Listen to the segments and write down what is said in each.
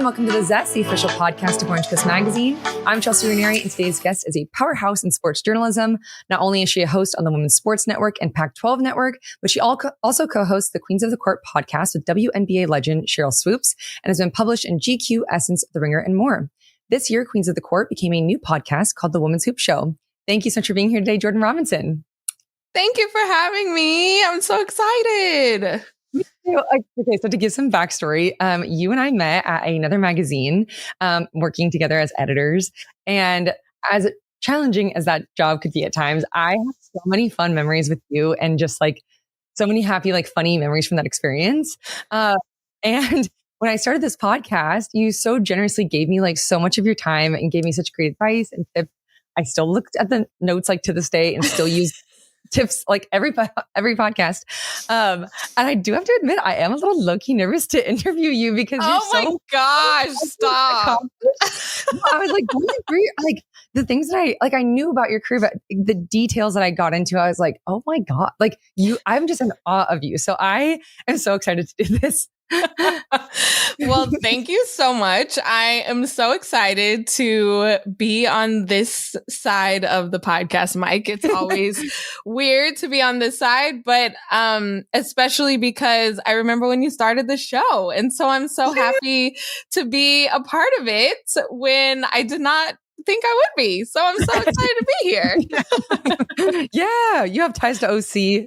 and welcome to the Zest, the official podcast of Orange Coast Magazine. I'm Chelsea Ranieri, and today's guest is a powerhouse in sports journalism. Not only is she a host on the Women's Sports Network and Pac-12 Network, but she also co-hosts the Queens of the Court podcast with WNBA legend Sheryl Swoopes and has been published in GQ, Essence, The Ringer, and more. This year, Queens of the Court became a new podcast called The Women's Hoop Show. Thank you so much for being here today, Jordan Robinson. Thank you for having me. I'm so excited. Okay, so to give some backstory, you and I met at another magazine, working together as editors. And as challenging as that job could be at times, I have so many fun memories with you and just like so many happy, like funny memories from that experience. And when I started this podcast, you so generously gave me like so much of your time and gave me such great advice and tips. I still looked at the notes like to this day and still use tips like every podcast. And I do have to admit, I am a little low-key nervous to interview you because you're my gosh, stop. I was like, like the things that I knew about your career, but the details that I got into, I was like, oh my God, like I'm just in awe of you. So I am so excited to do this. Well, thank you so much. I am so excited to be on this side of the podcast mic. It's always weird to be on this side, but especially because I remember when you started the show. And so I'm so happy to be a part of it when I did not think I would be. So I'm so excited to be here. Yeah, you have ties to OC.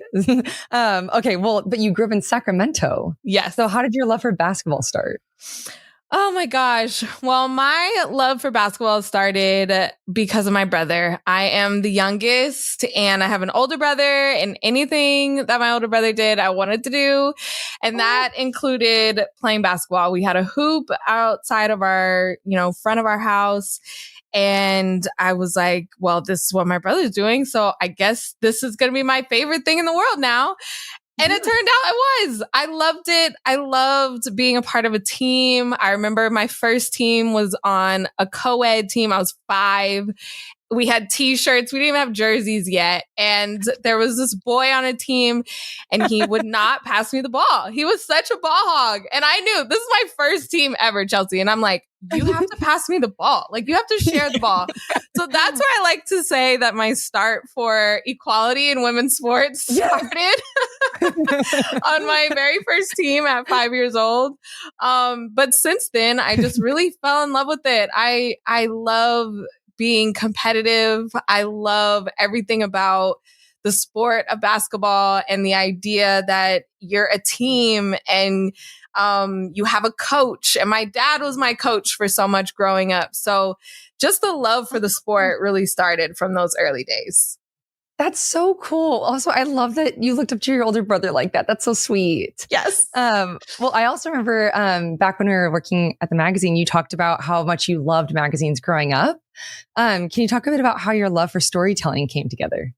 Okay, well, but you grew up in Sacramento. Yes. So how did your love for basketball start? Oh my gosh. Well, my love for basketball started because of my brother. I am the youngest and I have an older brother, and anything that my older brother did, I wanted to do. And that included playing basketball. We had a hoop outside of our, front of our house. And I was like, well, this is what my brother's doing. So I guess this is going to be my favorite thing in the world now. And it turned out I was. I loved it. I loved being a part of a team. I remember my first team was on a co-ed team. I was 5. We had t-shirts. We didn't even have jerseys yet. And there was this boy on a team and he would not pass me the ball. He was such a ball hog. And I knew this is my first team ever, Chelsea. And I'm like, you have to pass me the ball. Like, you have to share the ball. So that's where I like to say that my start for equality in women's sports started on my very first team at 5 years old. But since then, I just really fell in love with it. I love being competitive. I love everything about the sport of basketball and the idea that you're a team and you have a coach. And my dad was my coach for so much growing up. So just the love for the sport really started from those early days. That's so cool. Also, I love that you looked up to your older brother like that. That's so sweet. Yes. Well, I also remember back when we were working at the magazine, you talked about how much you loved magazines growing up. Can you talk a bit about how your love for storytelling came together?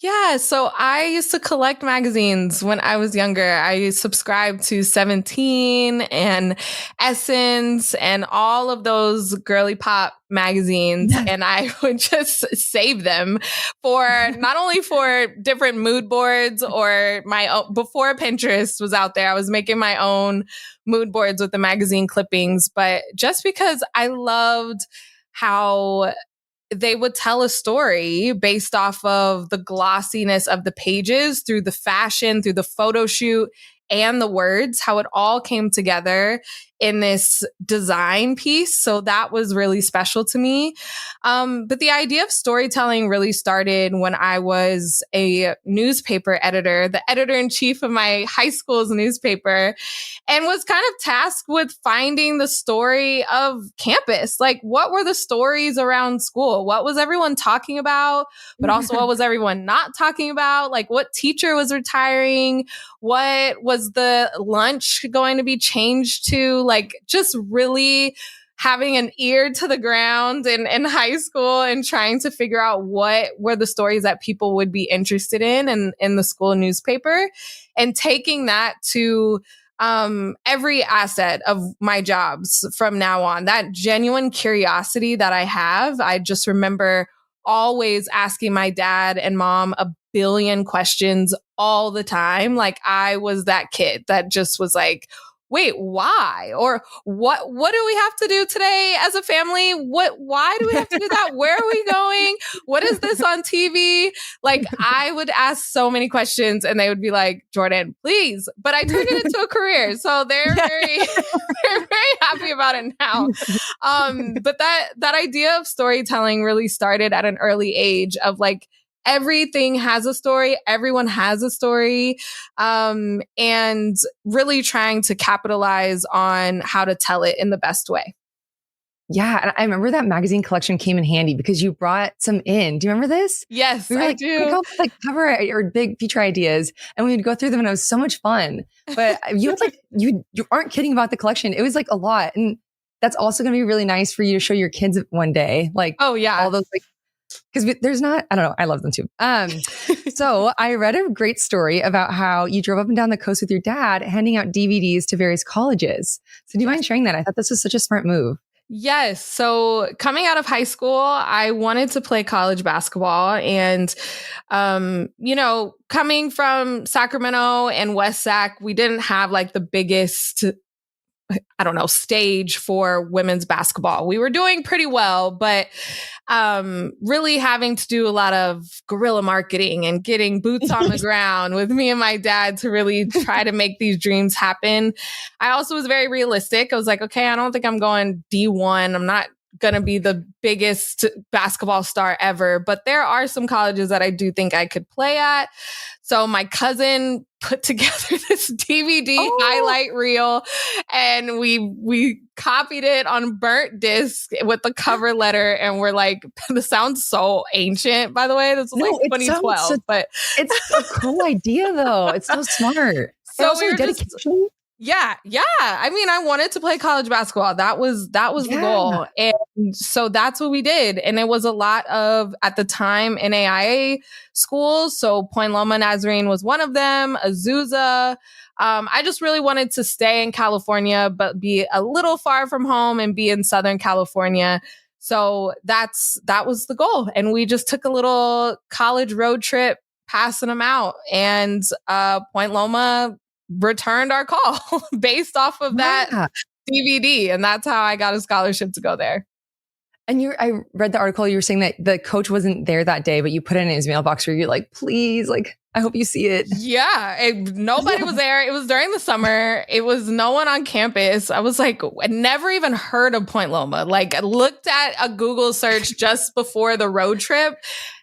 Yeah, so I used to collect magazines when I was younger. I subscribed to 17 and Essence and all of those girly pop magazines. And I would just save them for not only for different mood boards or my own, before Pinterest was out there, I was making my own mood boards with the magazine clippings, but just because I loved how they would tell a story based off of the glossiness of the pages, through the fashion, through the photo shoot, and the words, how it all came together in this design piece. So that was really special to me. But the idea of storytelling really started when I was a newspaper editor, the editor-in-chief of my high school's newspaper, and was kind of tasked with finding the story of campus. Like, what were the stories around school? What was everyone talking about? But also, what was everyone not talking about? Like, what teacher was retiring? What was the lunch going to be changed to? Like, just really having an ear to the ground in high school and trying to figure out what were the stories that people would be interested in the school newspaper, and taking that to every asset of my jobs from now on. That genuine curiosity that I have, I just remember always asking my dad and mom a billion questions all the time. Like, I was that kid that just was like, wait, why? Or what do we have to do today as a family? Why do we have to do that? Where are we going? What is this on TV? Like, I would ask so many questions and they would be like, Jordan, please. But I turned it into a career. So they're they're very happy about it now. But that idea of storytelling really started at an early age of like, everything has a story. Everyone has a story. And really trying to capitalize on how to tell it in the best way. Yeah. And I remember that magazine collection came in handy because you brought some in. Do you remember this? Yes, we were I like, do. Pick up like cover or big feature ideas and we would go through them and it was so much fun. But you had like, you aren't kidding about the collection. It was like a lot. And that's also going to be really nice for you to show your kids one day. Like, oh yeah, all those like, because there's not, I don't know, I love them too. So I read a great story about how you drove up and down the coast with your dad, handing out DVDs to various colleges. So do you mind sharing that? I thought this was such a smart move. Yes. So coming out of high school, I wanted to play college basketball. And, coming from Sacramento and West Sac, we didn't have like the biggest, I don't know, stage for women's basketball. We were doing pretty well, but really having to do a lot of guerrilla marketing and getting boots on the ground with me and my dad to really try to make these dreams happen. I also was very realistic. I was like, okay, I don't think I'm going D1. I'm not going to be the biggest basketball star ever, but there are some colleges that I do think I could play at. So my cousin put together this DVD highlight reel and we copied it on burnt disc with the cover letter. And we're like, this sounds so ancient, by the way. This was like 2012, but it's a cool idea though. It's so smart. So also dedication. Yeah. I mean, I wanted to play college basketball. That was the goal. And so that's what we did. And it was a lot of, at the time, NAIA schools. So Point Loma Nazarene was one of them, Azusa. I just really wanted to stay in California, but be a little far from home and be in Southern California. So that was the goal. And we just took a little college road trip, passing them out. And Point Loma returned our call based off of that DVD. And that's how I got a scholarship to go there. And I read the article, you were saying that the coach wasn't there that day, but you put it in his mailbox where you're like, please, like, I hope you see it. Yeah. Nobody was there. It was during the summer. It was no one on campus. I was like, I never even heard of Point Loma. Like, I looked at a Google search just before the road trip,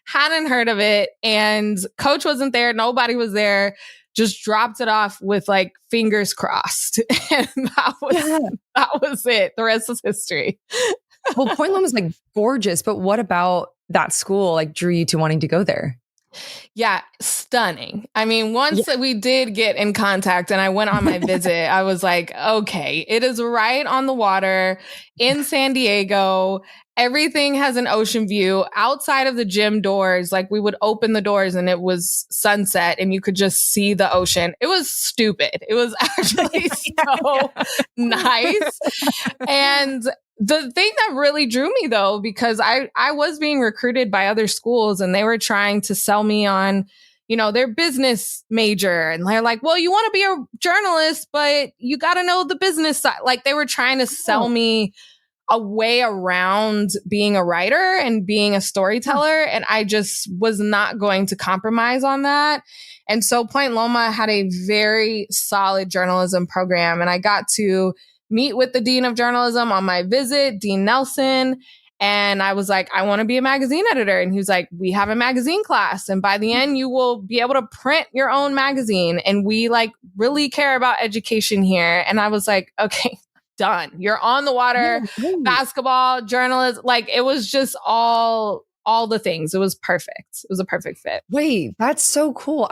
hadn't heard of it. And coach wasn't there. Nobody was there. Just dropped it off with like fingers crossed. And that was it. The rest is history. Well, Point Loma is like gorgeous, but what about that school like drew you to wanting to go there? Yeah, stunning. I mean, once we did get in contact and I went on my visit, I was like, okay, it is right on the water in San Diego. Everything has an ocean view outside of the gym doors. Like, we would open the doors and it was sunset and you could just see the ocean. It was stupid. It was actually so nice. And the thing that really drew me though, because I was being recruited by other schools and they were trying to sell me on, their business major. And they're like, well, you want to be a journalist, but you got to know the business side. Like, they were trying to sell me a way around being a writer and being a storyteller. And I just was not going to compromise on that. And so Point Loma had a very solid journalism program. And I got to meet with the dean of journalism on my visit, Dean Nelson. And I was like, I want to be a magazine editor. And he was like, we have a magazine class. And by the end, you will be able to print your own magazine. And we like really care about education here. And I was like, okay, done. You're on the water, basketball, journalism. Like, it was just all the things. It was perfect. It was a perfect fit. Wait, that's so cool.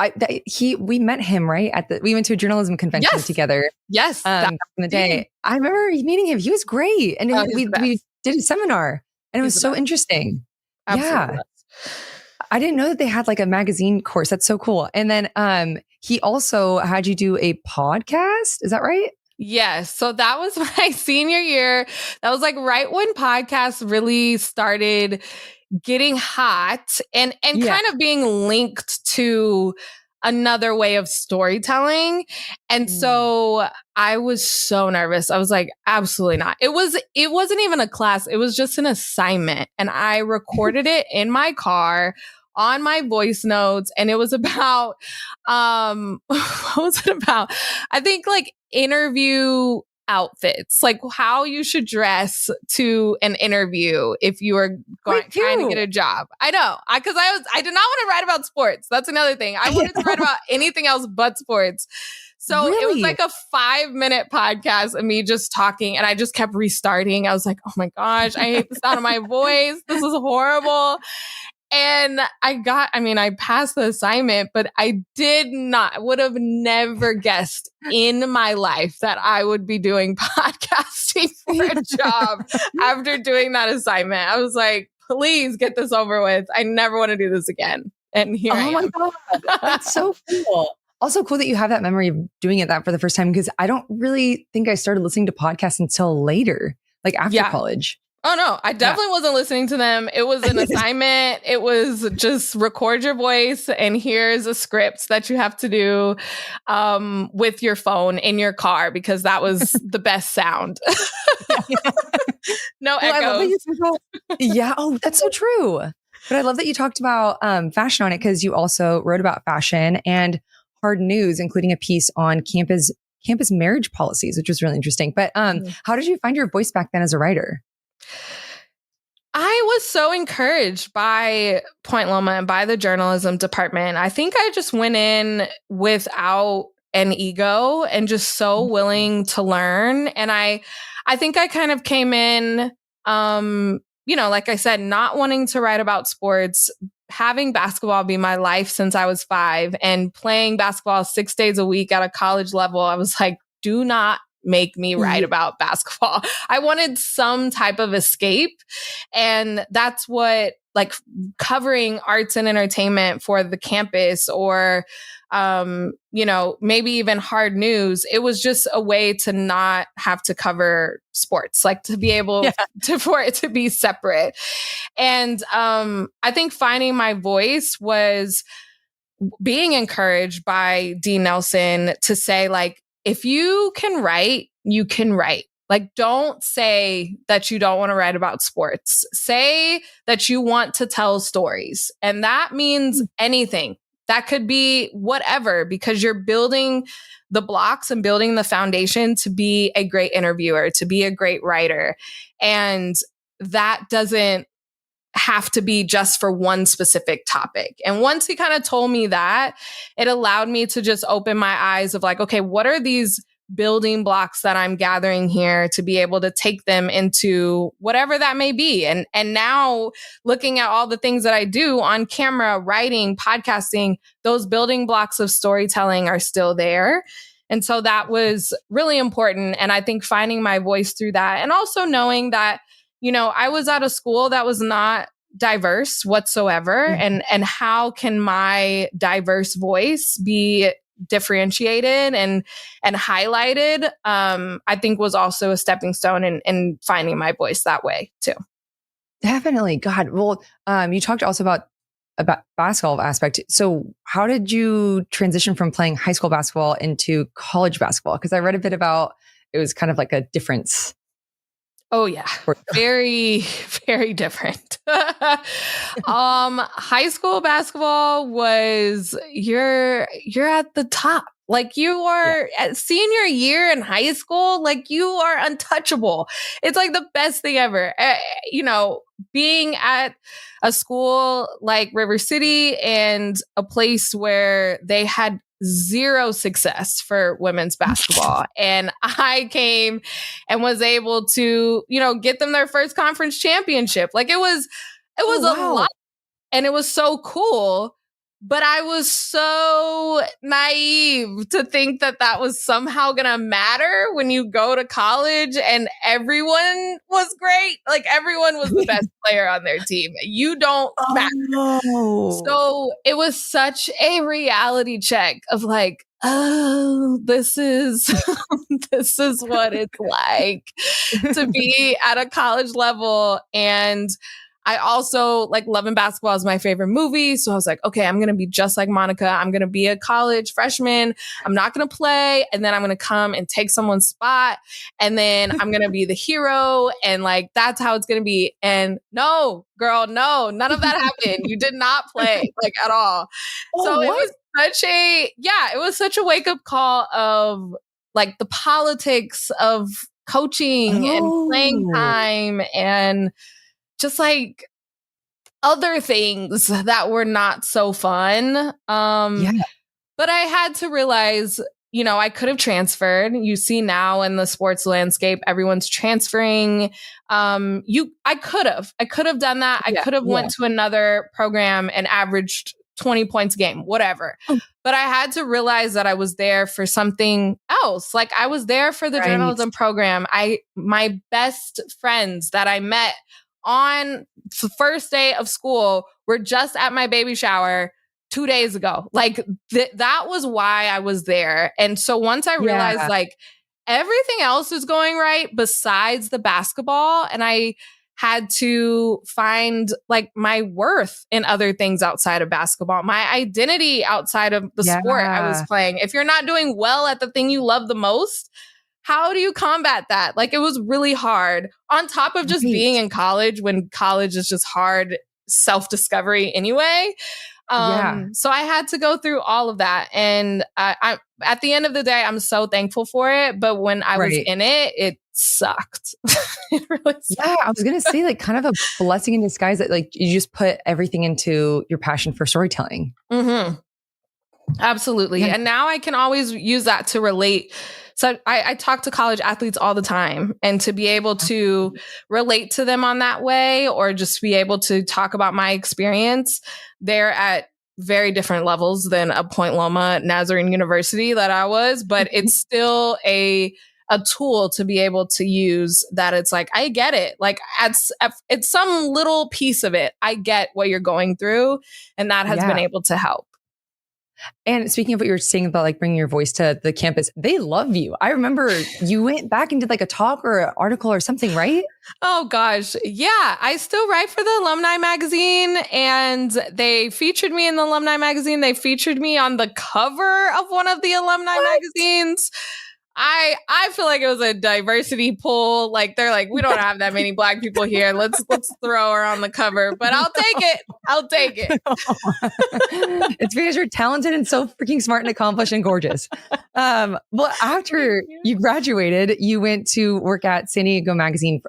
We met him, right? We went to a journalism convention together. Yes. Back in the day. I remember meeting him. He was great. And we did a seminar and it was so interesting. Absolutely. Yeah. I didn't know that they had like a magazine course. That's so cool. And then he also had you do a podcast. Is that right? Yes. So that was my senior year. That was like right when podcasts really started getting hot and kind of being linked to another way of storytelling. And so I was so nervous. I was like, absolutely not. It wasn't even a class. It was just an assignment. And I recorded it in my car on my voice notes. And it was about, what was it about? I think like interview outfits, like how you should dress to an interview if you are trying to get a job. I know, because I did not want to write about sports. That's another thing. I wanted to write about anything else but sports. So it was like a 5-minute podcast of me just talking, and I just kept restarting. I was like, oh my gosh, I hate the sound of my voice. This is horrible. And I passed the assignment, but I would have never guessed in my life that I would be doing podcasting for a job after doing that assignment. I was like, please get this over with. I never want to do this again. And here I am. Oh my God. That's so cool. Also cool that you have that memory of doing that for the first time, because I don't really think I started listening to podcasts until later, like after college. Oh, no, I definitely wasn't listening to them. It was an assignment. It was just record your voice and here's a script that you have to do with your phone in your car, because that was the best sound. No echoes. Yeah. Oh, that's so true. But I love that you talked about fashion on it, because you also wrote about fashion and hard news, including a piece on campus marriage policies, which was really interesting. But how did you find your voice back then as a writer? I was so encouraged by Point Loma and by the journalism department. I think I just went in without an ego and just so willing to learn. And I think I kind of came in, like I said, not wanting to write about sports, having basketball be my life since I was 5, and playing basketball 6 days a week at a college level. I was like, do not make me write about basketball. I wanted some type of escape. And that's what, like, covering arts and entertainment for the campus, or, maybe even hard news. It was just a way to not have to cover sports, like to be able for it to be separate. And I think finding my voice was being encouraged by Dean Nelson to say, like, if you can write, you can write. Like, don't say that you don't want to write about sports. Say that you want to tell stories. And that means anything. That could be whatever, because you're building the blocks and building the foundation to be a great interviewer, to be a great writer. And that doesn't have to be just for one specific topic. And once he kind of told me that, it allowed me to just open my eyes of like, okay, what are these building blocks that I'm gathering here to be able to take them into whatever that may be. And now looking at all the things that I do on camera, writing, podcasting, those building blocks of storytelling are still there. And so that was really important. And I think finding my voice through that, and also knowing that, I was at a school that was not diverse whatsoever. And how can my diverse voice be differentiated and highlighted, I think was also a stepping stone in finding my voice that way too. Definitely. God. Well, you talked also about basketball aspect. So how did you transition from playing high school basketball into college basketball? Because I read a bit about, it was kind of like a difference. Oh yeah. Very, very different. High school basketball was you're at the top. Like, you are at senior year in high school, like, you are untouchable. It's like the best thing ever. Being at a school like River City, and a place where they had zero success for women's basketball. And I came and was able to, get them their first conference championship. Like, it was a lot, and it was so cool. But I was so naive to think that that was somehow going to matter when you go to college and everyone was great. Like, everyone was the best player on their team. You don't matter. So it was such a reality check of like, oh, this is this is what it's like to be at a college level. And I also like Love and Basketball is my favorite movie. So I was like, okay, I'm going to be just like Monica. I'm going to be a college freshman. I'm not going to play. And then I'm going to come and take someone's spot. And then I'm going to be the hero. And like, that's how it's going to be. And no, girl, no, none of that happened. You did not play like at all. Oh, So what? it was such a wake up call of like the politics of coaching and playing time and just like other things that were not so fun. But I had to realize, you know, I could have transferred. You see now in the sports landscape, everyone's transferring. I could have done that. I could have went to another program and averaged 20 points a game, whatever. But I had to realize that I was there for something else. Like I was there for the journalism program. My best friends that I met on the first day of school were just at my baby shower 2 days ago. Like that was why I was there. And so once I realized like everything else is going right besides the basketball, and I had to find like my worth in other things outside of basketball, my identity outside of the sport I was playing. If you're not doing well at the thing you love the most, how do you combat that? Like it was really hard on top of just being in college, when college is just hard self-discovery anyway. So I had to go through all of that. And I at the end of the day, I'm so thankful for it. But when I was in it, it sucked. It really sucked. Yeah, I was going to say like kind of a blessing in disguise that like you just put everything into your passion for storytelling. Mm-hmm. Absolutely. Yeah. And now I can always use that to relate. So I talk to college athletes all the time, and to be able to relate to them on that way, or just be able to talk about my experience, they're at very different levels than a Point Loma Nazarene University that I was, but it's still a tool to be able to use that. It's like, I get it. Like it's some little piece of it. I get what you're going through, and that has been able to help. And speaking of what you were saying about like bringing your voice to the campus, they love you. I remember you went back and did like a talk or an article or something, right? Oh gosh. Yeah. I still write for the alumni magazine, and they featured me in the alumni magazine. They featured me on the cover of one of the alumni magazines. I feel like it was a diversity pool. Like they're like, we don't have that many Black people here. Let's throw her on the cover. But I'll take it. It's because you're talented and so freaking smart and accomplished and gorgeous. Well, after you graduated, you went to work at San Diego Magazine.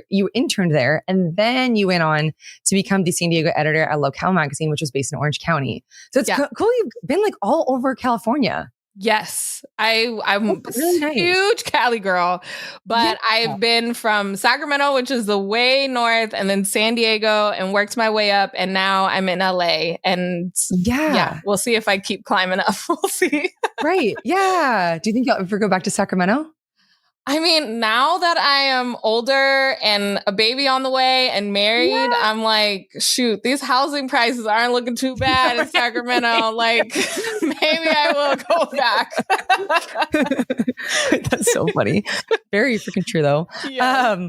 You interned there, and then you went on to become the San Diego editor at Locale Magazine, which was based in Orange County. So it's cool. You've been like all over California. Yes, I'm really nice. Huge Cali girl, but I've been from Sacramento, which is the way north, and then San Diego, and worked my way up, and now I'm in LA. And we'll see if I keep climbing up. We'll see. Right. Yeah. Do you think you'll ever go back to Sacramento? I mean, now that I am older and a baby on the way and married, I'm like, shoot, these housing prices aren't looking too bad in Sacramento. Like, maybe I will go back. That's so funny. Very freaking true, though. Yeah.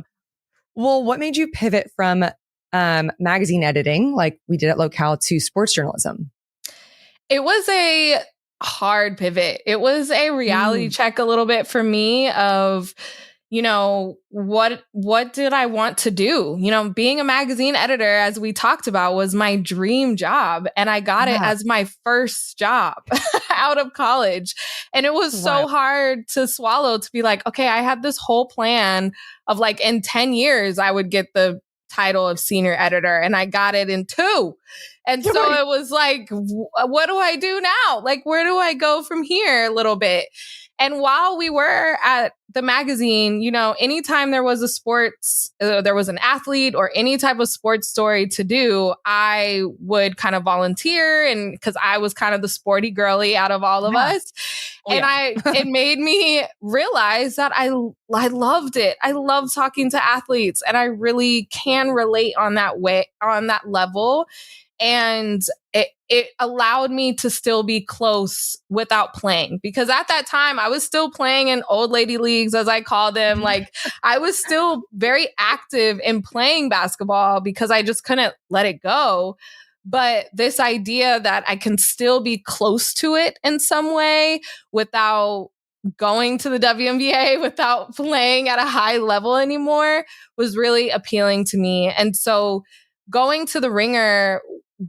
Well, what made you pivot from magazine editing, like we did at Locale, to sports journalism? It was a hard pivot. It was a reality check a little bit for me of, you know, what did I want to do? You know, being a magazine editor, as we talked about, was my dream job. And I got it as my first job out of college. And it was so hard to swallow, to be like, okay, I had this whole plan of like in 10 years, I would get the title of senior editor, and I got it in 2. And so it was like, what do I do now? Like, where do I go from here a little bit? And while we were at the magazine, you know, anytime there was there was an athlete or any type of sports story to do, I would kind of volunteer, and because I was kind of the sporty girly out of all of us. It made me realize that I loved it. I love talking to athletes, and I really can relate on that level. And it allowed me to still be close without playing, because at that time I was still playing in old lady leagues, as I call them. Like, I was still very active in playing basketball because I just couldn't let it go. But this idea that I can still be close to it in some way without going to the WNBA, without playing at a high level anymore, was really appealing to me. And so going to the Ringer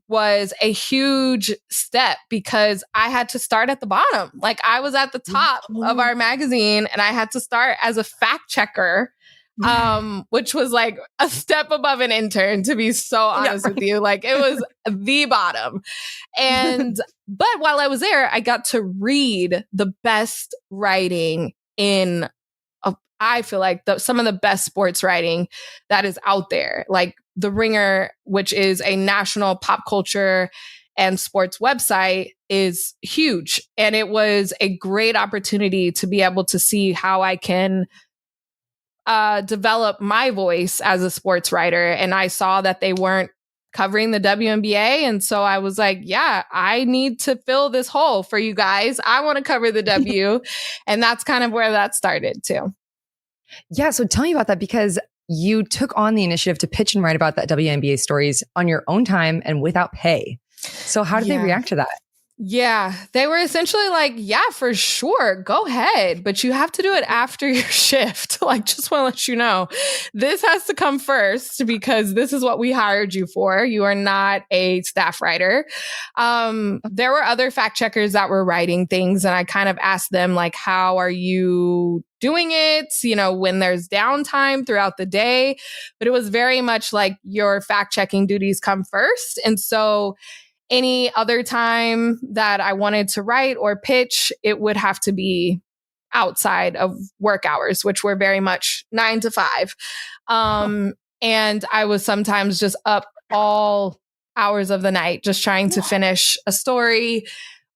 was a huge step, because I had to start at the bottom. Like, I was at the top of our magazine and I had to start as a fact checker, which was like a step above an intern, to be so honest with you. Like, it was the bottom. But while I was there, I got to read the best writing in, I feel like some of the best sports writing that is out there. Like, The Ringer, which is a national pop culture and sports website, is huge. And it was a great opportunity to be able to see how I can develop my voice as a sports writer. And I saw that they weren't covering the WNBA. And so I was like, yeah, I need to fill this hole for you guys. I want to cover the W. And that's kind of where that started too. Yeah. So tell me about that, because you took on the initiative to pitch and write about that WNBA stories on your own time and without pay. So how did they react to that? Yeah, they were essentially like, yeah, for sure, go ahead, but you have to do it after your shift. Like, just want to let you know, this has to come first, because this is what we hired you for. You are not a staff writer. There were other fact checkers that were writing things, and I kind of asked them, like, how are you doing it, when there's downtime throughout the day? But it was very much like, your fact checking duties come first. And so any other time that I wanted to write or pitch, it would have to be outside of work hours, which were very much 9 to 5. And I was sometimes just up all hours of the night, just trying to finish a story.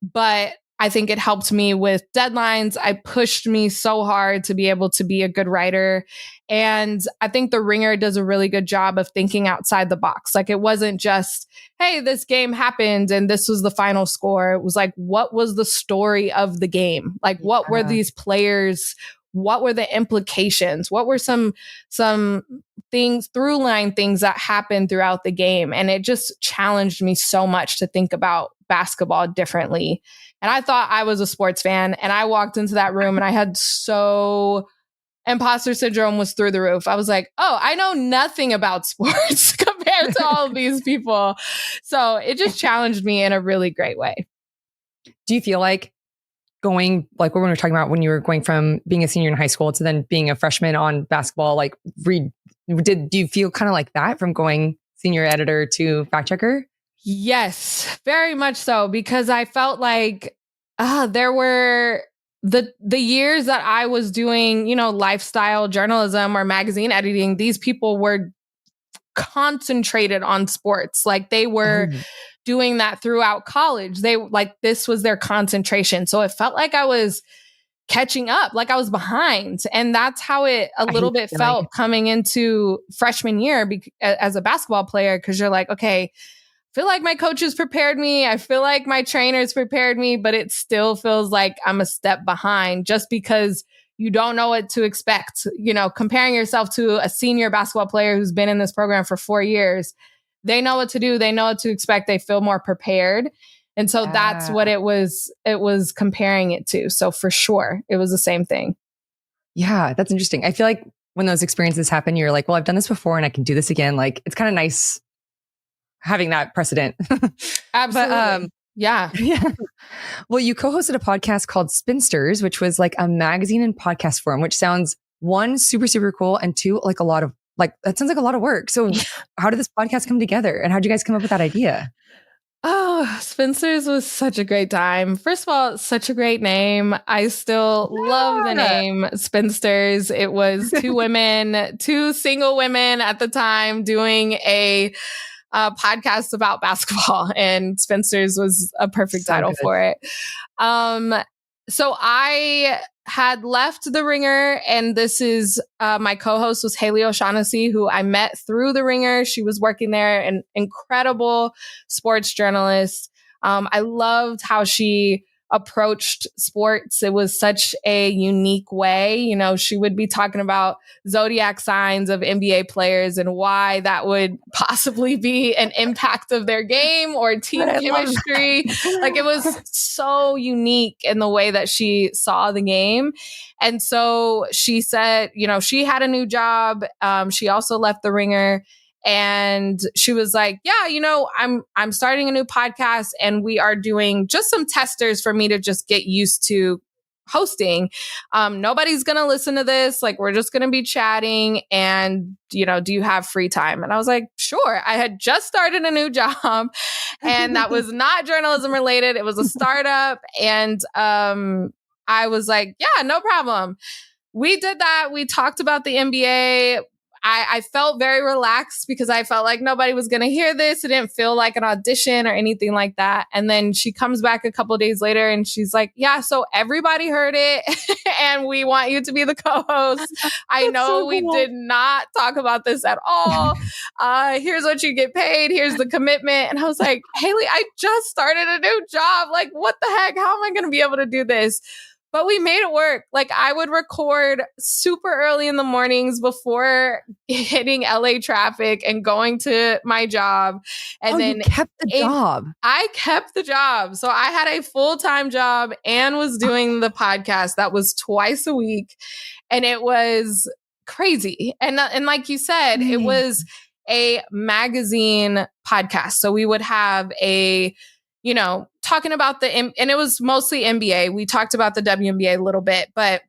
But I think it helped me with deadlines. I pushed me so hard to be able to be a good writer. And I think The Ringer does a really good job of thinking outside the box. Like, it wasn't just, hey, this game happened and this was the final score. It was like, what was the story of the game? Like, what were these players? What were the implications? What were some things, through line things that happened throughout the game? And it just challenged me so much to think about basketball differently. And I thought I was a sports fan, and I walked into that room and I had imposter syndrome was through the roof. I was like, oh, I know nothing about sports compared to all of these people. So it just challenged me in a really great way. Do you feel like going, like what we were talking about when you were going from being a senior in high school to then being a freshman on basketball, like do you feel kind of like that from going senior editor to fact checker? Yes, very much so, because I felt like there were the years that I was doing, lifestyle journalism or magazine editing. These people were concentrated on sports. Like, they were doing that throughout college. This was their concentration. So it felt like I was catching up, like I was behind. And that's how it a little bit felt coming into freshman year as a basketball player, because you're like, okay, I feel like my coaches prepared me. I feel like my trainers prepared me, but it still feels like I'm a step behind, just because you don't know what to expect. Comparing yourself to a senior basketball player who's been in this program for 4 years, they know what to do. They know what to expect. They feel more prepared. And so that's what it was comparing it to. So for sure, it was the same thing. Yeah, that's interesting. I feel like when those experiences happen, you're like, well, I've done this before and I can do this again. Like, it's kind of nice having that precedent. Absolutely. But, yeah. Well, you co-hosted a podcast called Spinsters, which was like a magazine and podcast form, which sounds, one, super, super cool. And two, like that sounds like a lot of work. So how did this podcast come together, and how did you guys come up with that idea? Oh, Spinsters was such a great time. First of all, such a great name. I still love the name Spinsters. It was two single women at the time doing a podcast about basketball, and Spinsters was a perfect title for it. So I had left the Ringer, and this is my co-host was Haley O'Shaughnessy, who I met through the Ringer. She was working there, an incredible sports journalist. I loved how she approached sports. It was such a unique way. You know, she would be talking about zodiac signs of NBA players and why that would possibly be an impact of their game or team chemistry. Like, it was so unique in the way that she saw the game. And so she said, you know, she had a new job. She also left the Ringer. And she was like, yeah, you know, I'm starting a new podcast, and we are doing just some testers for me to just get used to hosting. Nobody's going to listen to this. Like, we're just going to be chatting, and, you know, do you have free time? And I was like, sure. I had just started a new job, and that was not journalism related. It was a startup. And I was like, yeah, no problem. We did that. We talked about the NBA. I felt very relaxed because I felt like nobody was going to hear this. It didn't feel like an audition or anything like that. And then she comes back a couple of days later and she's like, yeah, so everybody heard it and we want you to be the co-host. I know so we did not talk about this at all. Here's what you get paid. Here's the commitment. And I was like, Haley, I just started a new job. Like, what the heck? How am I going to be able to do this? But we made it work. Like, I would record super early in the mornings before hitting LA traffic and going to my job. And then you kept the job. I kept the job. So I had a full-time job and was doing the podcast. That was twice a week. And it was crazy. And like you said, it was a magazine podcast. So we would have you know, talking about and it was mostly NBA. We talked about the WNBA a little bit, but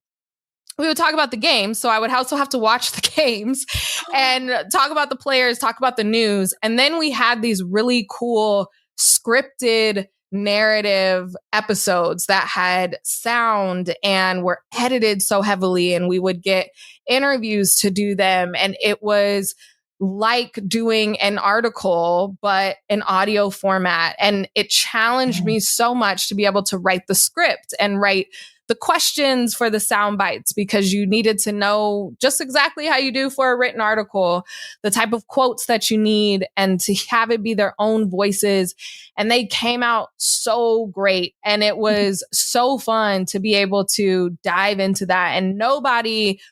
we would talk about the games. So I would also have to watch the games and talk about the players, talk about the news. And then we had these really cool scripted narrative episodes that had sound and were edited so heavily. And we would get interviews to do them. And it was like doing an article, but an audio format. And it challenged me so much to be able to write the script and write the questions for the sound bites, because you needed to know just exactly how you do for a written article, the type of quotes that you need, and to have it be their own voices. And they came out so great. And it was so fun to be able to dive into that. And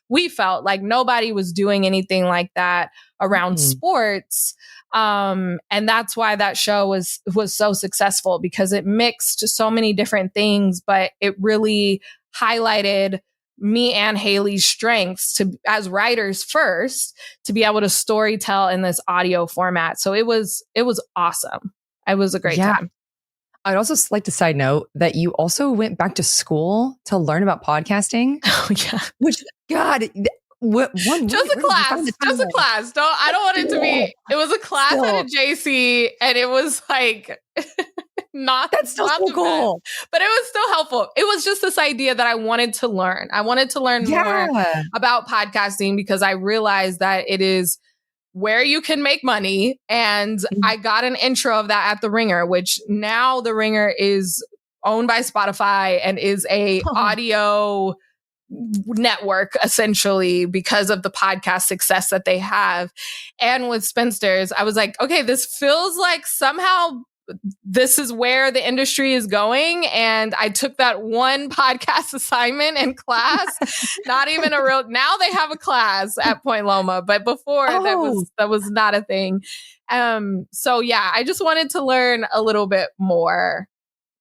we felt like nobody was doing anything like that around sports. And that's why that show was so successful, because it mixed so many different things, but it really highlighted me and Haley's strengths as writers first, to be able to storytell in this audio format. So it was awesome. It was a great time. I'd also like to side note that you also went back to school to learn about podcasting. Oh yeah. Which, God, just a class. I don't want it to be. It was a class at a JC, and it was like that's still so cool, but it was still helpful. It was just this idea that I wanted to learn. I wanted to learn more about podcasting, because I realized that it is where you can make money. And I got an intro of that at the Ringer, which now the Ringer is owned by Spotify and is a audio network, essentially, because of the podcast success that they have. And with Spinsters, I was like, okay, this feels like somehow this is where the industry is going. And I took that one podcast assignment in class, not even a real, now they have a class at Point Loma, but before that was not a thing. So yeah, I just wanted to learn a little bit more.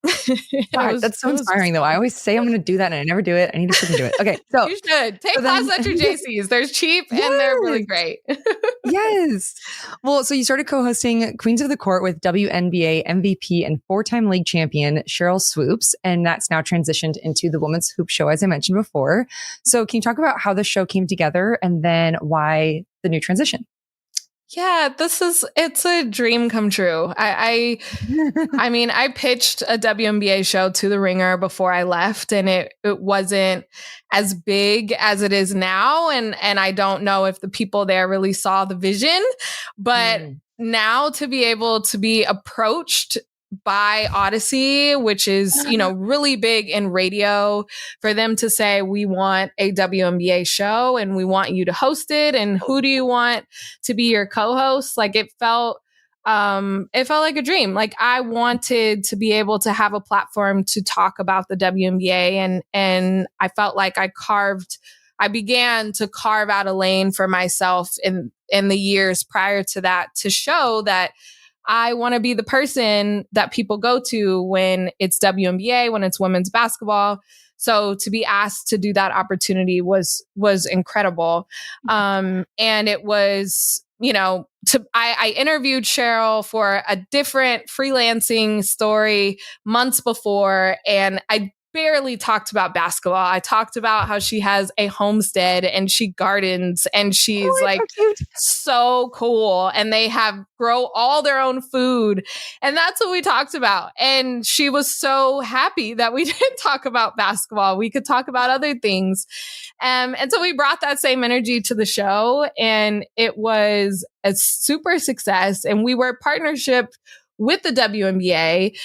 That's so inspiring, though. I always say I'm going to do that and I never do it. I need to freaking do it. Okay, so you should take classes at your JCs. They're cheap and they're really great. Yes. Well, so you started co-hosting Queens of the Court with WNBA MVP and 4-time league champion Sheryl Swoopes, and that's now transitioned into the Women's Hoop Show, as I mentioned before. So can you talk about how the show came together and then why the new transition? Yeah, it's a dream come true. I mean, I pitched a WNBA show to the Ringer before I left, and it wasn't as big as it is now. And I don't know if the people there really saw the vision, but now to be able to be approached by Odyssey, which is, really big in radio, for them to say, we want a WNBA show and we want you to host it. And who do you want to be your co-host? Like it felt like a dream. Like I wanted to be able to have a platform to talk about the WNBA, and I felt like I began to carve out a lane for myself in the years prior to that, to show that I want to be the person that people go to when it's WNBA, when it's women's basketball. So to be asked to do that opportunity was incredible. And it was, I interviewed Sheryl for a different freelancing story months before, and I barely talked about basketball. I talked about how she has a homestead and she gardens and she's so cool, and they grow all their own food. And that's what we talked about. And she was so happy that we didn't talk about basketball. We could talk about other things. And so we brought that same energy to the show, and it was a super success. And we were partnership with the WNBA.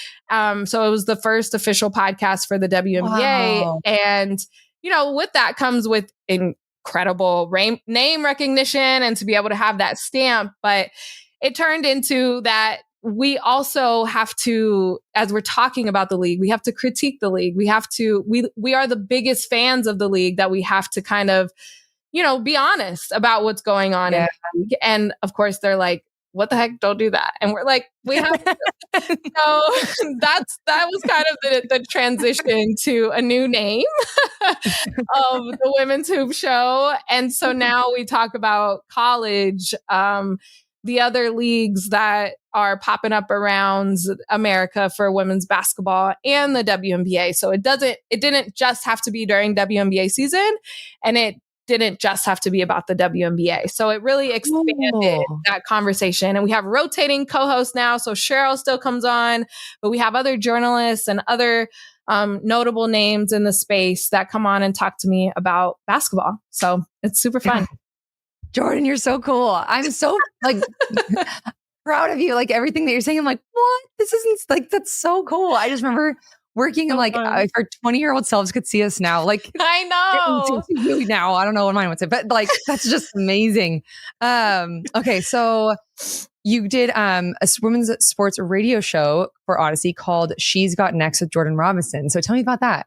So it was the first official podcast for the WNBA. Wow. And, with that comes with incredible name recognition and to be able to have that stamp. But it turned into that we also have to, as we're talking about the league, we have to critique the league. We have to, we are the biggest fans of the league, that we have to kind of, be honest about what's going on in the league. And of course they're like, what the heck? Don't do that. And we're like, we have to. So that was kind of the transition to a new name of the Women's Hoop Show. And so now we talk about college, the other leagues that are popping up around America for women's basketball, and the WNBA. So it didn't just have to be during WNBA season, and it didn't just have to be about the WNBA. So it really expanded that conversation. And we have rotating co-hosts now. So Sheryl still comes on, but we have other journalists and other notable names in the space that come on and talk to me about basketball. So it's super fun. Jordan, you're so cool. I'm so proud of you. Like everything that you're saying, I'm like, what? This isn't that's so cool. I just remember working and if our 20-year-old selves could see us now, I know now, I don't know what mine would say, but that's just amazing. Okay. So you did a women's sports radio show for Odyssey called She's Got Next with Jordan Robinson. So tell me about that.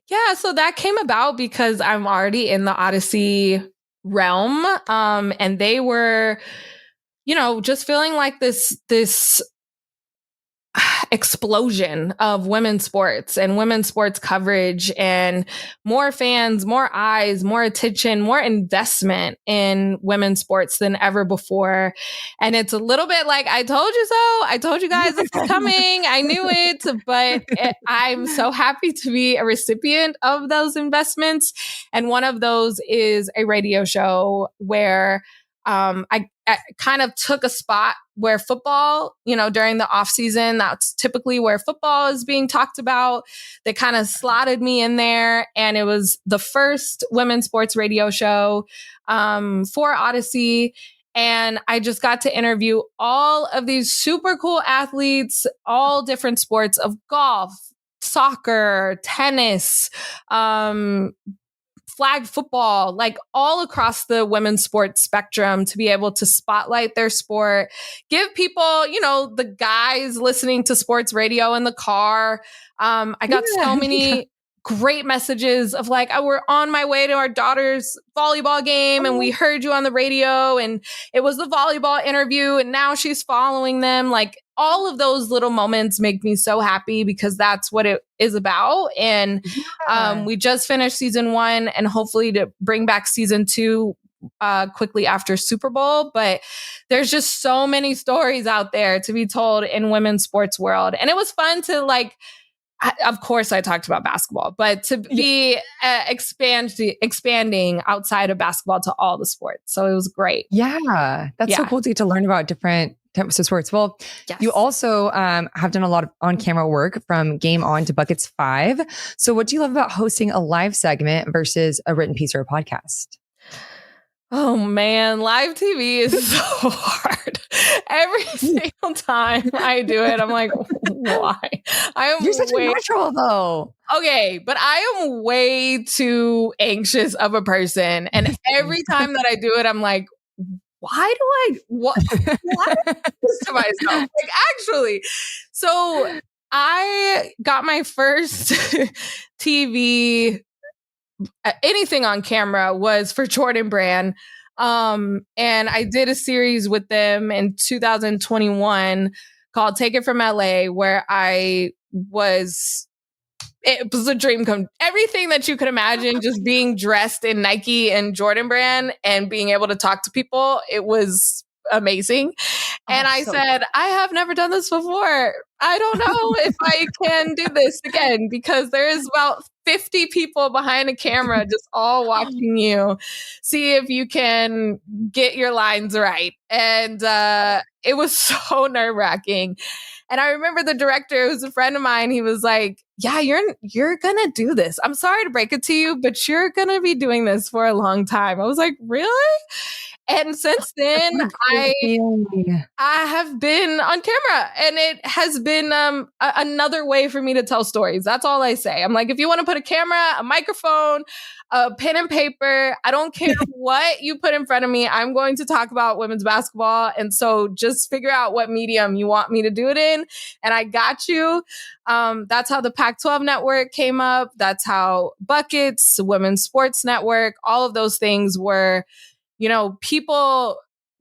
Yeah. So that came about because I'm already in the Odyssey realm. And they were, just feeling like this explosion of women's sports and women's sports coverage, and more fans, more eyes, more attention, more investment in women's sports than ever before. And it's a little bit like, I told you so. I told you guys this is coming. I knew it, but I'm so happy to be a recipient of those investments. And one of those is a radio show where I kind of took a spot where football, during the off season, that's typically where football is being talked about. They kind of slotted me in there, and it was the first women's sports radio show for Odyssey. And I just got to interview all of these super cool athletes, all different sports of golf, soccer, tennis, flag football, all across the women's sports spectrum, to be able to spotlight their sport, give people, the guys listening to sports radio in the car. I got so many great messages of we're on my way to our daughter's volleyball game and we heard you on the radio, and it was the volleyball interview and now she's following them. All of those little moments make me so happy, because that's what it is about. And we just finished season 1, and hopefully to bring back season 2 quickly after Super Bowl. But there's just so many stories out there to be told in women's sports world. And it was fun to of course I talked about basketball, but to be expanding outside of basketball to all the sports. So it was great. Yeah. That's so cool to get to learn about different types of sports. Well, you also have done a lot of on-camera work, from Game On to Buckets 5. So what do you love about hosting a live segment versus a written piece or a podcast? Oh man, live TV is so hard. Every single time I do it, I'm like, why? You're such a natural though. Okay, but I am way too anxious of a person. And every time that I do it, I'm like, why do I do this to myself? Like actually. So I got my first TV anything on camera was for Jordan Brand. And I did a series with them in 2021 called Take It From LA, where it was a dream come. Everything that you could imagine, just being dressed in Nike and Jordan Brand and being able to talk to people. It was amazing. And I said, I have never done this before. I don't know if I can do this again, because there is about 50 people behind a camera just all watching you, see if you can get your lines right. And it was so nerve-wracking. And I remember the director, who's a friend of mine, he was like, yeah, you're going to do this. I'm sorry to break it to you, but you're going to be doing this for a long time. I was like, really? And since then, I have been on camera, and it has been another way for me to tell stories. That's all I say. I'm like, if you want to put a camera, a microphone, a pen and paper, I don't care what you put in front of me. I'm going to talk about women's basketball. And so just figure out what medium you want me to do it in. And I got you. That's how the Pac-12 network came up. That's how Buckets, Women's Sports Network, all of those things were, people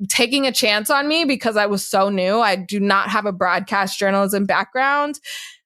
taking a chance on me because I was so new. I do not have a broadcast journalism background.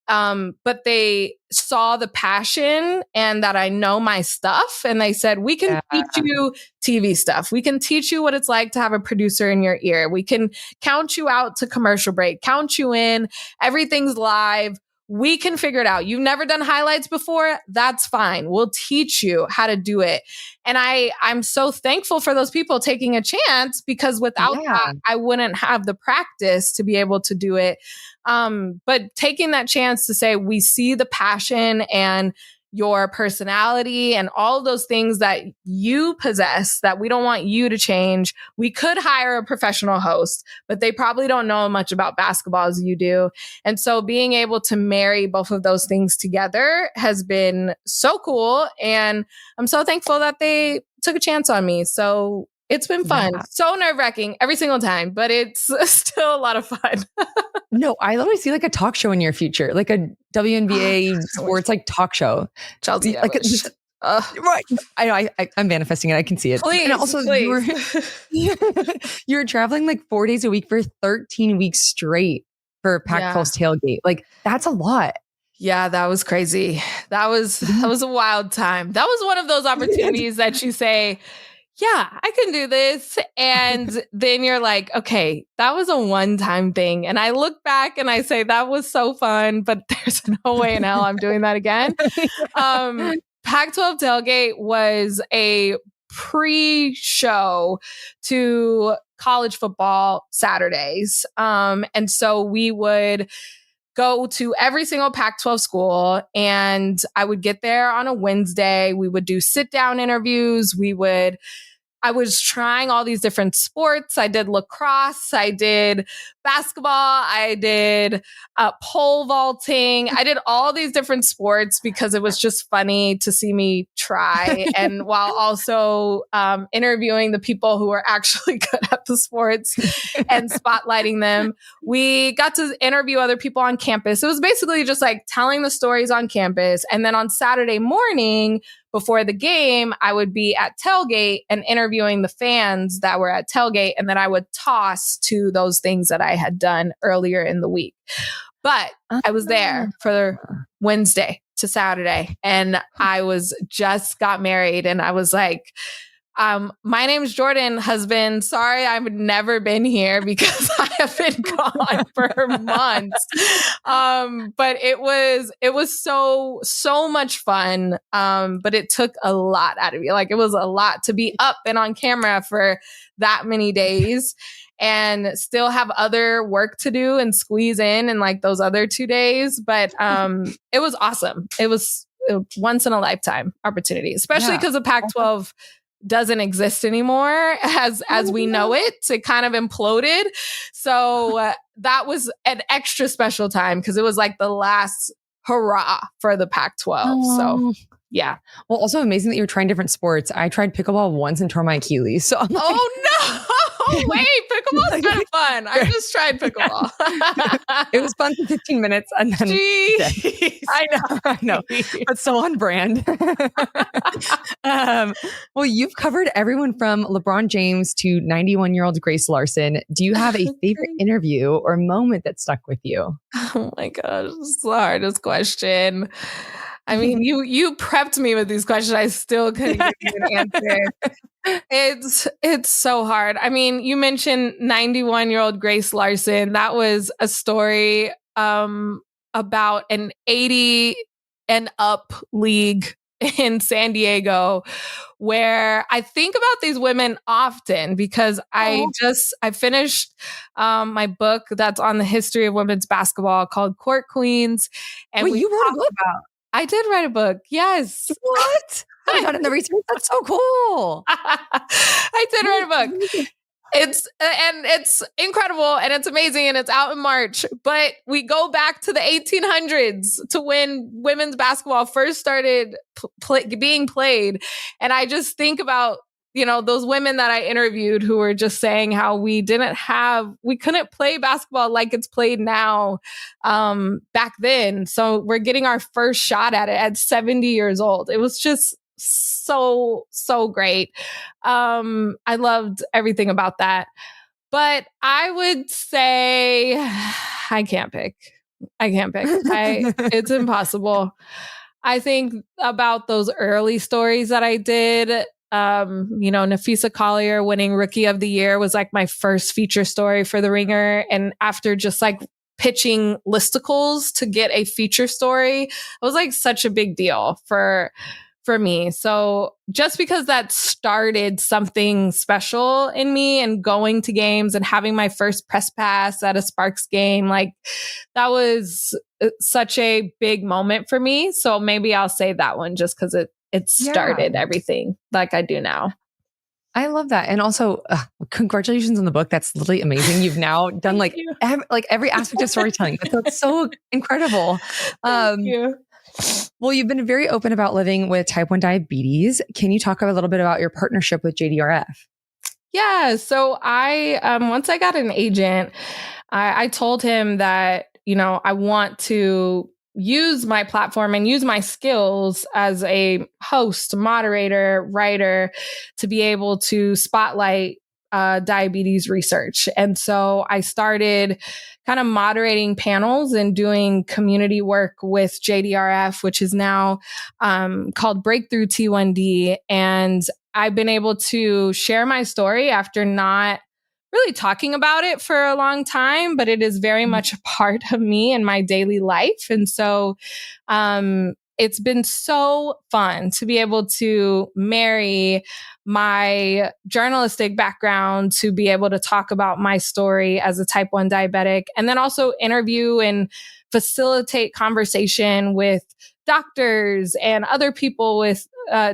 But they saw the passion and that I know my stuff. And they said, we can teach you TV stuff. We can teach you what it's like to have a producer in your ear. We can count you out to commercial break, count you in. Everything's live. We can figure it out. You've never done highlights before? That's fine. We'll teach you how to do it. And I'm so thankful for those people taking a chance, because without that, I wouldn't have the practice to be able to do it. But taking that chance to say, we see the passion and your personality and all those things that you possess that we don't want you to change. We could hire a professional host, but they probably don't know much about basketball as you do. And so being able to marry both of those things together has been so cool. And I'm so thankful that they took a chance on me. So it's been fun. Yeah. So nerve-wracking every single time, but it's still a lot of fun. No, I literally see like a talk show in your future, like a WNBA sports like talk show. Chelsea, like right. I'm manifesting it. I can see it. Please, and also you were traveling like 4 days a week for 13 weeks straight for Pac-12's tailgate. Like that's a lot. Yeah, that was crazy. That was a wild time. That was one of those opportunities that you say, yeah, I can do this. And then you're like, okay, that was a one-time thing. And I look back and I say, that was so fun, but there's no way in hell I'm doing that again. Pac-12 Tailgate was a pre-show to college football Saturdays. And so we would go to every single Pac-12 school, and I would get there on a Wednesday. We would do sit-down interviews. I was trying all these different sports. I did lacrosse. I did basketball. I did pole vaulting. I did all these different sports because it was just funny to see me try. And while also interviewing the people who are actually good at the sports and spotlighting them, we got to interview other people on campus. It was basically just like telling the stories on campus. And then on Saturday morning, before the game, I would be at tailgate and interviewing the fans that were at tailgate. And then I would toss to those things that I had done earlier in the week. But I was there for Wednesday to Saturday, and I just got married, and I was like, my name's Jordan, husband. Sorry, I've never been here because I have been gone for months. But it was so much fun. But it took a lot out of me. Like it was a lot to be up and on camera for that many days and still have other work to do and squeeze in like those other 2 days. But it was awesome. It was a once in a lifetime opportunity, especially because the Pac-12 doesn't exist anymore as we know it. It kind of imploded. So that was an extra special time because it was like the last hurrah for the Pac-12. So yeah. Well, also amazing that you're trying different sports. I tried pickleball once and tore my Achilles. So I'm like, oh no, wait, pickleball's kind of fun. I just tried pickleball. It was fun for 15 minutes and then I know, but so on brand. Well, you've covered everyone from LeBron James to 91-year-old Grace Larson. Do you have a favorite interview or moment that stuck with you? Oh my gosh, this is the hardest question. I mean, you prepped me with these questions. I still couldn't give you an answer. It's so hard. I mean, you mentioned 91-year-old Grace Larson. That was a story about an 80 and up league in San Diego, where I think about these women often because I finished my book that's on the history of women's basketball called Court Queens. And wait, you wrote a book? I did write a book. Yes. What? I got in the research. That's so cool. I did write a book. It's incredible and it's amazing and it's out in March. But we go back to the 1800s to when women's basketball first started being played. And I just think about, those women that I interviewed who were just saying how we couldn't play basketball like it's played now back then. So we're getting our first shot at it at 70 years old. It was just so great. I loved everything about that. But I would say I can't pick. It's impossible. I think about those early stories that I did. Nafisa Collier winning Rookie of the Year was like my first feature story for The Ringer. And after just like pitching listicles to get a feature story, it was like such a big deal for me. So just because that started something special in me and going to games and having my first press pass at a Sparks game, like that was such a big moment for me. So maybe I'll say that one just because it started everything like I do now. I love that. And also, congratulations on the book. That's literally amazing. You've now done every aspect of storytelling. That's so incredible. Thank you. Well, you've been very open about living with type 1 diabetes. Can you talk a little bit about your partnership with JDRF? Yeah. So I, once I got an agent, I told him that, I want to use my platform and use my skills as a host, moderator, writer to be able to spotlight diabetes research. And so I started kind of moderating panels and doing community work with JDRF, which is now called Breakthrough T1D. And I've been able to share my story after not really talking about it for a long time, but it is very much a part of me and my daily life. And so it's been so fun to be able to marry my journalistic background to be able to talk about my story as a type 1 diabetic, and then also interview and facilitate conversation with doctors and other people with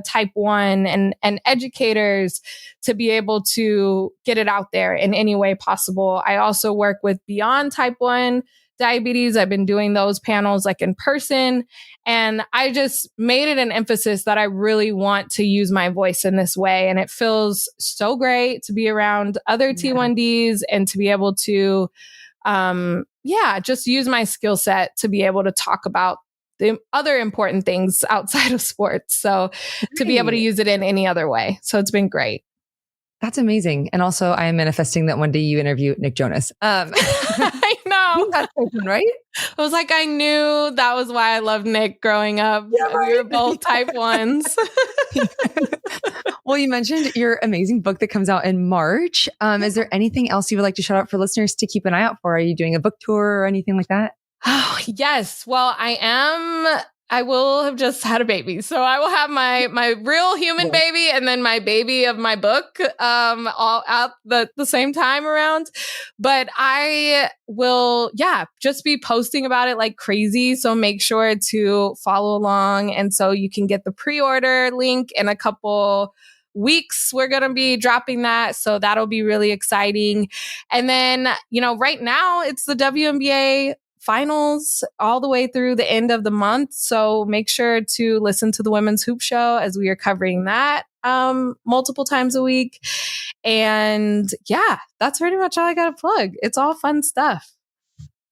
type 1 and educators to be able to get it out there in any way possible. I also work with Beyond Type 1 Diabetes. I've been doing those panels like in person. And I just made it an emphasis that I really want to use my voice in this way. And it feels so great to be around other T1Ds and to be able to, just use my skill set to be able to talk about the other important things outside of sports. So to be able to use it in any other way. So it's been great. That's amazing. And also I am manifesting that one day you interview Nick Jonas. I know. That's open, right? I was like, I knew that was why I loved Nick growing up. Yeah, right? We were both type 1s. Well, you mentioned your amazing book that comes out in March. Is there anything else you would like to shout out for listeners to keep an eye out for? Are you doing a book tour or anything like that? Oh, yes. Well, I will have just had a baby. So I will have my real human baby and then my baby of my book all at the same time around. But I will, just be posting about it like crazy. So make sure to follow along. And so you can get the pre-order link in a couple weeks, we're going to be dropping that. So that'll be really exciting. And then, right now it's the WNBA finals all the way through the end of the month. So make sure to listen to the Women's Hoop Show as we are covering that multiple times a week. And yeah, that's pretty much all I got to plug. It's all fun stuff.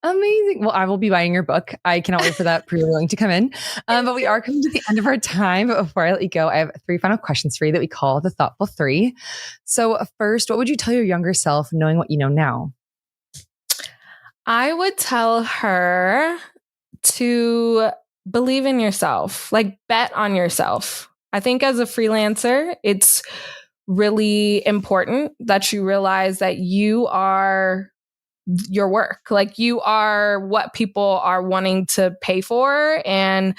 Amazing. Well, I will be buying your book. I cannot wait for that pre-order link to come in. But we are coming to the end of our time. But before I let you go, I have 3 final questions for you that we call the Thoughtful 3. So first, what would you tell your younger self knowing what you know now? I would tell her to believe in yourself, like bet on yourself. I think as a freelancer, it's really important that you realize that you are your work. Like you are what people are wanting to pay for. And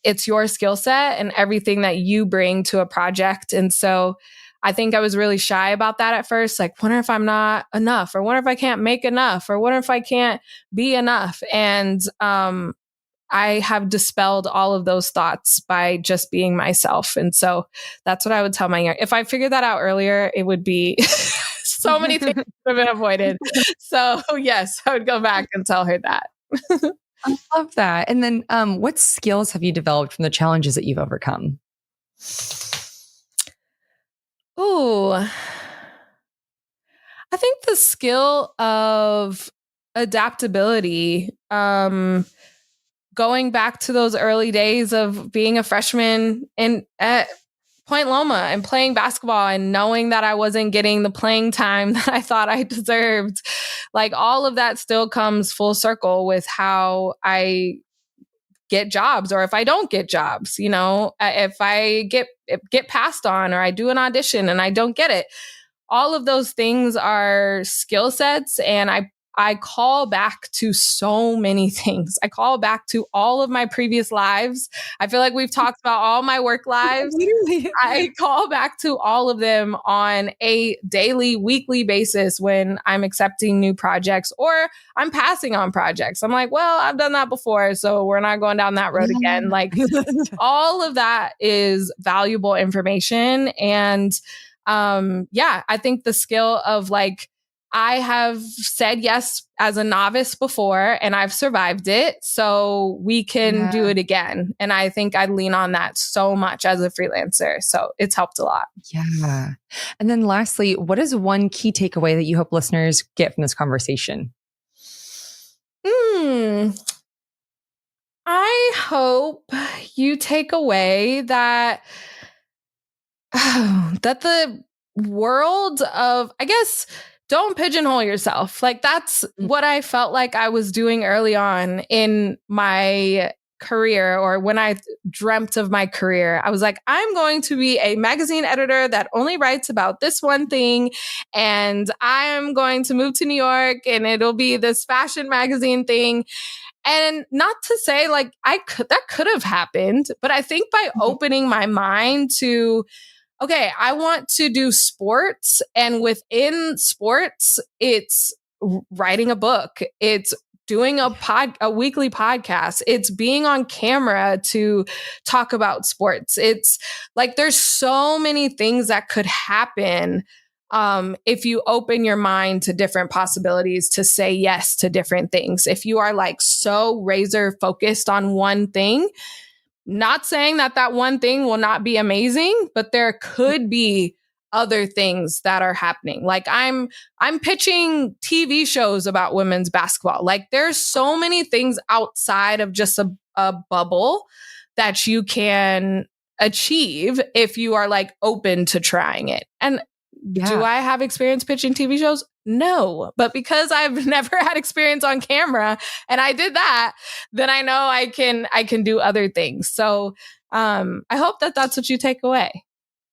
it's your skill set and everything that you bring to a project. And so I think I was really shy about that at first. Like, wonder if I'm not enough, or wonder if I can't make enough, or wonder if I can't be enough. And I have dispelled all of those thoughts by just being myself. And so that's what I would tell if I figured that out earlier, it would be so many things would have been avoided. So yes, I would go back and tell her that. I love that. And then what skills have you developed from the challenges that you've overcome? Oh, I think the skill of adaptability, going back to those early days of being a freshman at Point Loma and playing basketball and knowing that I wasn't getting the playing time that I thought I deserved. Like all of that still comes full circle with how I get jobs, or if I don't get jobs, if I get passed on, or I do an audition and I don't get it. All of those things are skill sets. And I call back to so many things. I call back to all of my previous lives. I feel like we've talked about all my work lives. I call back to all of them on a daily, weekly basis when I'm accepting new projects or I'm passing on projects. I'm like, well, I've done that before, so we're not going down that road again. Like all of that is valuable information. And I think the skill of like, I have said yes as a novice before and I've survived it. So we can do it again. And I think I lean on that so much as a freelancer. So it's helped a lot. Yeah. And then lastly, what is one key takeaway that you hope listeners get from this conversation? I hope you take away that the world of, I guess, don't pigeonhole yourself. Like that's what I felt like I was doing early on in my career, or when I dreamt of my career. I was like, I'm going to be a magazine editor that only writes about this one thing. And I'm going to move to New York and it'll be this fashion magazine thing. And not to say like that could have happened, but I think by opening my mind to, okay, I want to do sports, and within sports, it's writing a book. It's doing a weekly podcast. It's being on camera to talk about sports. It's like, there's so many things that could happen if you open your mind to different possibilities, to say yes to different things. If you are like so razor focused on one thing, not saying that one thing will not be amazing, but there could be other things that are happening. Like I'm pitching TV shows about women's basketball. Like there's so many things outside of just a bubble that you can achieve if you are like open to trying it. And do I have experience pitching TV shows? No, but because I've never had experience on camera and I did that, then I know I can do other things. So I hope that's what you take away.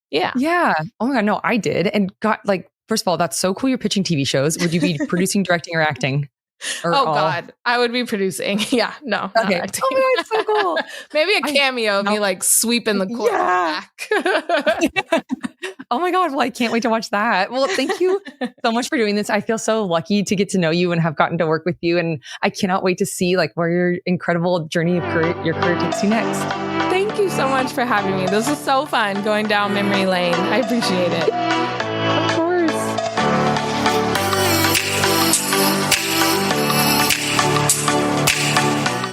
Yeah. Yeah. Oh my God. No, I did. And got like, first of all, that's so cool. You're pitching TV shows. Would you be producing, directing, or acting? Or God, I would be producing. Yeah, no. Okay. Oh my God, so cool. Maybe a cameo of me like sweeping the court back. Oh my God. Well, I can't wait to watch that. Well, thank you so much for doing this. I feel so lucky to get to know you and have gotten to work with you. And I cannot wait to see like where your incredible journey of your career takes you next. Thank you so much for having me. This was so fun going down memory lane. I appreciate it.